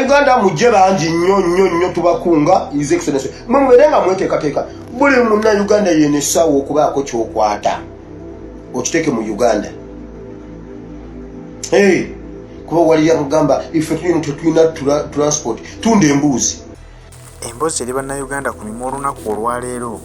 Uganda mujje bangi nnyo tubakunga His Excellency. Mwe muberenga mweteekateeka buli munna Uganda yene essaawa okubaako ky'okwata okiteeke mu Uganda. Kuba wali yamugamba ife tetulina transport tunda embuzi. Emboozi eri Bannayuganda ku mimwa olunaku olwaleero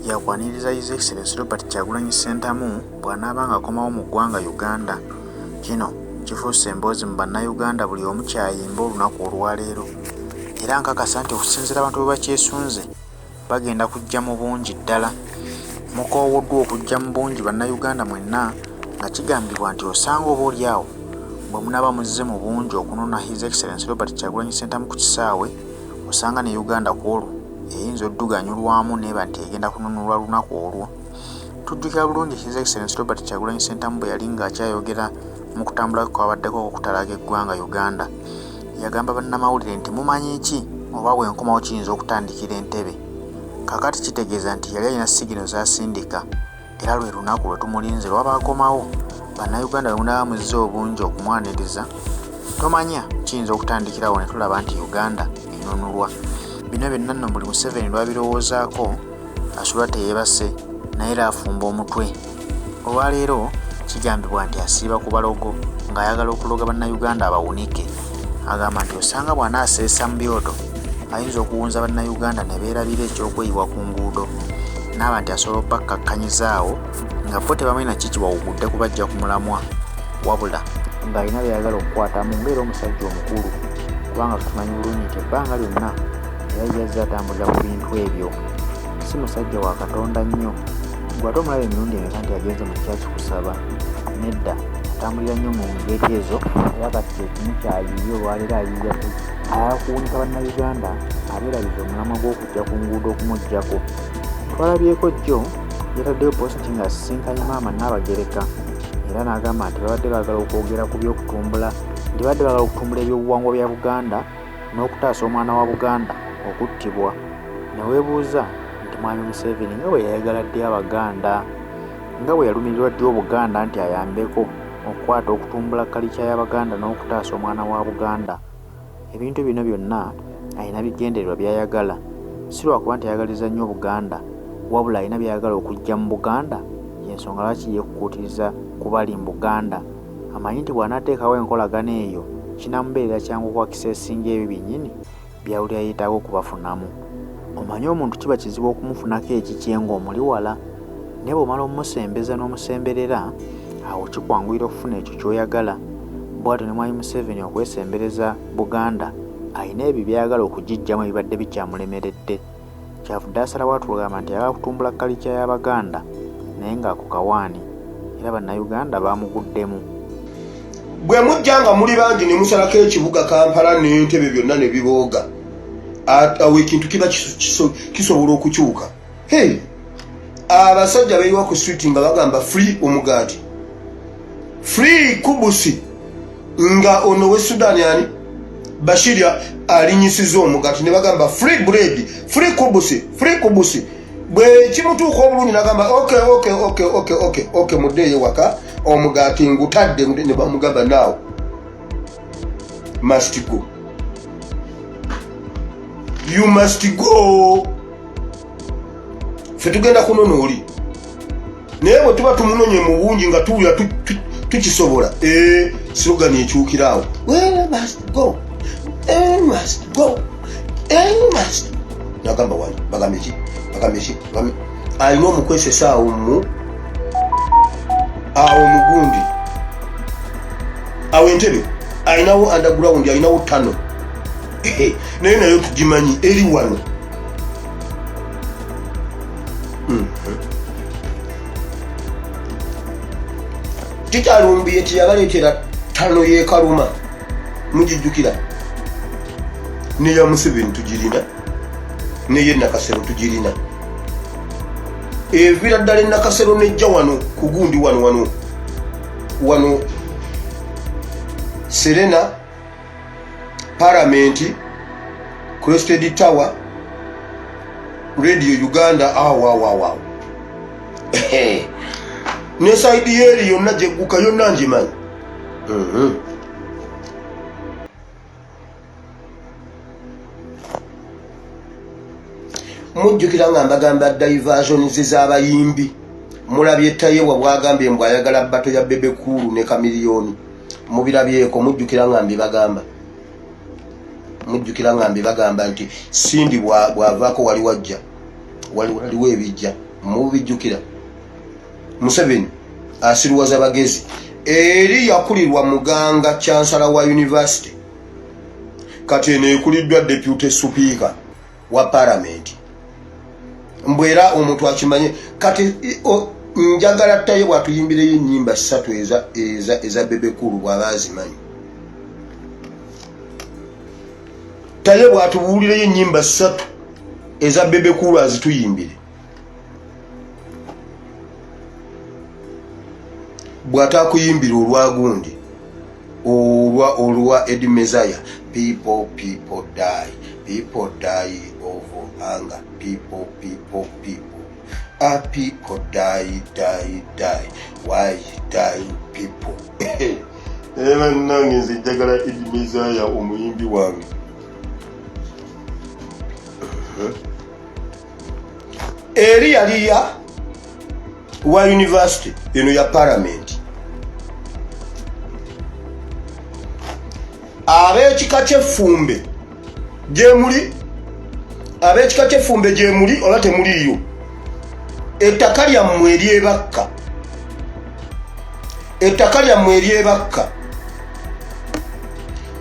yakwaniriza His Excellency Robert Kyagulanyi Ssentamu bw'anaabanga akomawo mu ggwanga Uganda. Kino kifuuse emboozi mu Bannayuganda buli omu kyayimba olunaku olwaleero. Era nkakasa nti okusinziira abantu bwe bakyesunze bagenda kujja mu bungi ddala. Mukoowoddwa okujja mu bungi Bannayuganda mwenna nga kigambibwa nti osanga oboolyawo bwe munaaba muzze mu bungi okunona His Excellency Robert Kyagulanyi Ssentamu Kukisaawe osanga ne Uganda kwolwo eyinza odduganyulwamu neeba nti egenda kununulwa lunaku olwo. Tujjukira bulungi His Excellency Robert Kyagulanyi Ssentamu bwe yali ng'akyayogera mu kutambula kwabaddeko okutalaga eggwanga Uganda. Yagamba bannamawulire nti mumanyi ki oba bwe nkomawo kiyinza okutandikira Entebbe. Kakati kitegeeza nti yali alina sigino z'asindika era lwe lunaku lwe tumulinze lwaba akomawo. Bannayuganda bwe munaaba muzze obungi okumwaniriza tomanya kiyinza okutandikirawo ne tulaba nti Uganda enunulwa. Bino byonna nno buli Museveni lwabirowoozaako asula teyeebase naye era afumba omutwe. Olwaleero kigambibwa nti asiiba ku balogo ng'ayagala okuloga Bannayuganda abawunike. Agamba nti osanga bw'anaaseesa mu byoto ayinza okuwunza Bannayuganda ne beerabira ekyokweyiwa ku nguudo. N'aba nti asobola okubakkakkanyizaawo nga bo tebamanyi na kiki bawugudde kubajja ku mulamwa wabula ng'alina byayagala okukwatamu ng'era omusajja omukulu, kubanga tumanyi bulungi nti ebbanga lyonna era yazze atambulira ku bintu ebyo. Si musajja wa Katonda nnyo, gwe ate omulaba emirundi emeka nti agenze mu kyaki kusaba. Nedda atambulira nnyo mu ngeri ezo era kati ekimu kyayiye olwaleero ayiya ayakuwunika Bannayuganda abeerabiriza omulamwa gw'okujja ku nguudo okumuggyako. Twalabyeko jjo yataddeyo positi ng'asisinkanye maama Nnaabagereka era n'agamba nti babadde baagala okwogera ku by'okutumbula nti babadde baagala okutumbula ebyobuwangwa bya Buganda n'okutaasa omwana wa Buganda okuttibwa. Ne weebuuza nti mwami Museveni nga bwe yayagala ddi Abaganda, nga bwe yalumirirwa ddi Obuganda nti ayambeko okukwata okutumbula kalicha y'Abaganda n'okutaasa omwana wa Buganda. Ebintu bino byonna alina bigendererwa by'ayagala, si lwakuba nti ayagaliza nnyo Buganda wabula alina by'ayagala okujja mu Buganda. Y'ensonga lwaki yeekukuutiriza kubali mu Buganda. Amanyi nti bw'anaateekawo enkolagana eyo kinaamubeerera kyangu okwakisa esinga ebyo byennyini byawulira yeetaaga okubafunamu. Omanyi omuntu kiba kizibu okumufunako ekikye ng'omuli wala, naye bw'omala omusembeza n'omusemberera awo kikwanguyira okufuna ekyo ky'oyagala. Bw'atyo ne mwami Museveni okwesembereza Buganda alina ebyo by'ayagala okugijjamu ebibadde bikyamulemeredde. Kyavudde asalawo atulagamba nti ayagala kutumbula kalicha y'Abaganda naye ng'ako kawaani era Bannayuganda baamuguddemu. Bwe mujja nga muli bangi ne musalako ekibuga Kampala n'Entebbe byonna ne bibooga awo ekintu kiba kisobola okukyuka. Abasajja beeyiwa ku street nga bagamba free omugaati, free kubusi, nga ono we Sudan yani Bashir alinyisiza omugaati ne bagamba free bread, free kubusi. Bwe kimutuuka obulungi n'agamba okay muddeeyo waka omugaati ngutadde, ne bamugamba now must go, you must go. Ffe tugenda kunona oli naye bwe tuba tumunonye mu bungi nga tuwulira tukisobola slogani ekyukiraawo nagamba wani bagambe ki alina omukwesesa awo mugundi awo Entebbe alinawo underground, alinawo tano naye nayo tugimanyi eri wano. Tikyalumbiye tiyabaleetera tano y'ekaluma mugijjukira, neya Museveni tugirina, neye Nakasero tugirina, evira ddala Nakasero nejja wano ku gundi wano Serena Parliament, Crested Tower, Radio Uganda. Wow. Ne side yeri yonna gyeguka yonna ngimanyi. mujjukira nga mbagamba diversion z'abayimbi mulabye Tayewa bwagambye mbw ayagala bato ya Bebe Cool ne Kamiliyoni mubirabyeko mujjukira nga mbibagamba nti Sindi bwavaako wali wajja waliwo ebijja mubijjukira. Museveni asiruwaza bagezi eri yakulirwa Muganga Chancellor wa University kati eno ekuliddwa Deputy Speaker wa Parliament mbwera omuntu akimanye kati njagala Tayewa atuyimbireyo ennyimba 3 eza Bebe Cool bw'aba azimanyi. Tayewa atubuulireyo ennyimba 3 eza Bebe Cool azituyimbire. Bw'atakuyimbira olwagundi olwa Eddie Mezaya, people die of hunger, people people die why die people. Eba nange nze njagala Eddie Mezaya omuyimbi wange. Eri yaliya wa University eno ya Parliament ab'ekika ky'effumbe gye muli oba temuliyo ettaka lyammwe eryebakka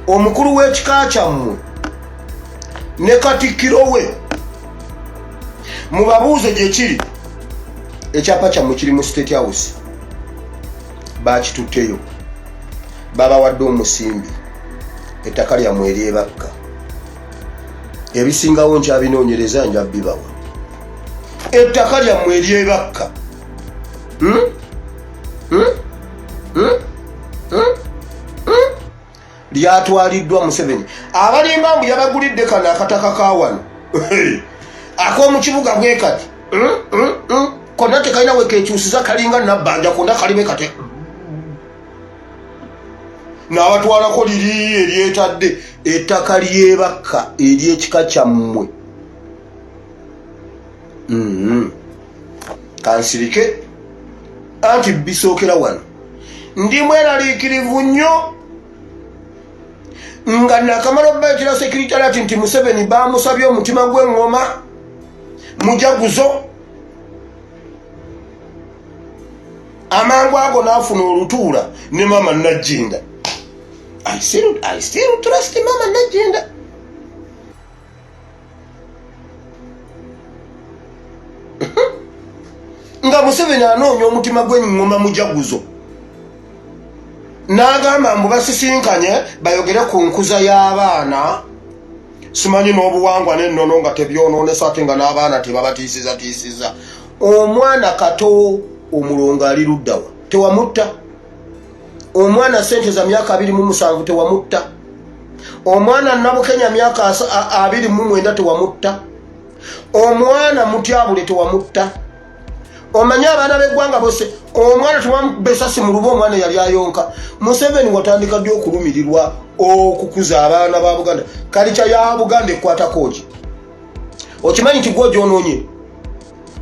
omukulu w'ekika kyammwe ne Katikkiro we mubabuuze gye kiri. Ekyapa kyammwe kiri mu State House bakitutteyo babawadde omusimbi ettaka lyammwe eryebakka ebisingawo nkyabinoonyereza nja bibawa ettaka lyammwe eryebakka lyatwaliddwa Museveni abalimba mbu yabagulidde kano akataka kawano ak'omu kibuga bwe kati konna tekalina wekekyusiza kalinga nabbanja konna kalibe kate n'abatwalako liri eryetadde ettaka lyebakka ery'ekika kyammwe. Kansirike anti bisookera wano ndi mweraliikirivu nnyo nga nakamala obbaitira sekiritarati nti Museveni bamusabye omutima gw'eŋŋoma mujaguzo amangu ago n'afuna olutuula ne Mama Najjinda. I still trust Mama Najjinda. Nga Museveni anoonya omutima gw'eŋŋoma mujaguzo n'agamba mbu basisinkanye bayogere ku nkuza y'abaana simanyi n'obuwangwa n'ennono nga tebyonoonesa ate nga n'abaana tebabatiisiza. Omwana kato omulongo ali luddawa tewamutta. Omwana sente za myaka 27 tewamutta. Omwana Nabukenya myaka 29 tewamutta. Omwana Mutyabule tewamutta. Omanya abaana b'eggwanga bose omwana tewambesasi mu luba omwana yali ayonka. Museveni watandika ddi okulumirirwa okukuza abaana ba Buganda. Kalicha ya Buganda ekwatako ki? Okimanyi nti gwe gyonoonye?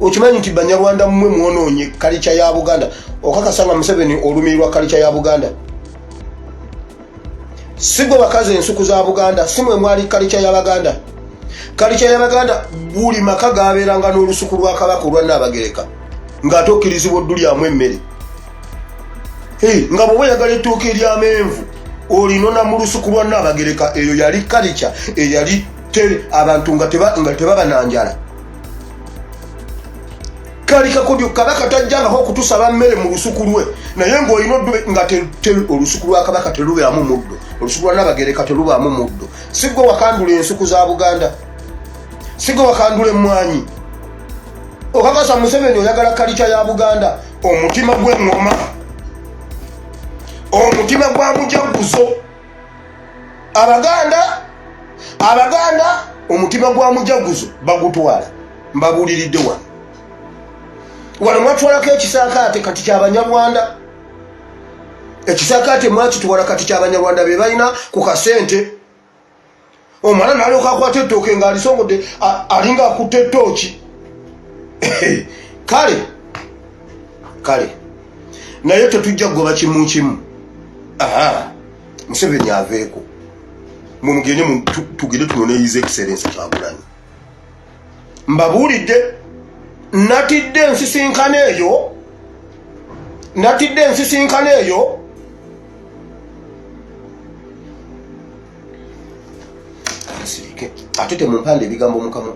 Okimanyi nti Banyarwanda mmwe mwonoonye kalicha ya Buganda? Okakasanga Museveni olumirirwa kalicha ya Buganda. Sigwe bakazi ensuku za Buganda, simwe mwali kalicha ya Baganda. Kalicha ya Baganda buli maka gabeeranga n'olusuku lwa Kabaka olwa Nnaabagereka ng'ate okkirizibwa oddulyamu emmere. Nga bwe oyagala ettooke ery'amenvu olinona mu lusuku lwa Nnaabagereka, eyo yali kalicha eyali abantu nga tebaba na njala. Kalika kodyo Kabaka tajjangako okutusaba mmere mu lusuku lwe, naye ng'olina nga olusuku lwa Kabaka terubeeramu muddo, olusuku lwa Nnaabagereka terubaamu muddo. Sigwe wakandula ensuku za Buganda, sigwe wakandula emmwanyi. Okakasa Museveni oyagala kalicha ya Buganda, omutima gw'eŋŋoma, omutima gwa mujaguzo. Abaganda omutima gwa mujaguzo bagutwala. Mbabuuliridde wano mwatwalako ekisaakaate kati ky'Abanyarwanda. Ekisaakaate mwakitwala kati ky'Abanyarwanda be balina ku kasente. omwana nalyoka akwata ettooke ng'alisongodde alinga akutte ettooki. kale naye tetujja kugoba kimu kimu. Museveni aveeko mumugende tugende tunone His Excellency Kyagulanyi. Mbabuulidde natidde ensisinkano eyo asirike ate temumpande ebigambo mukamwa.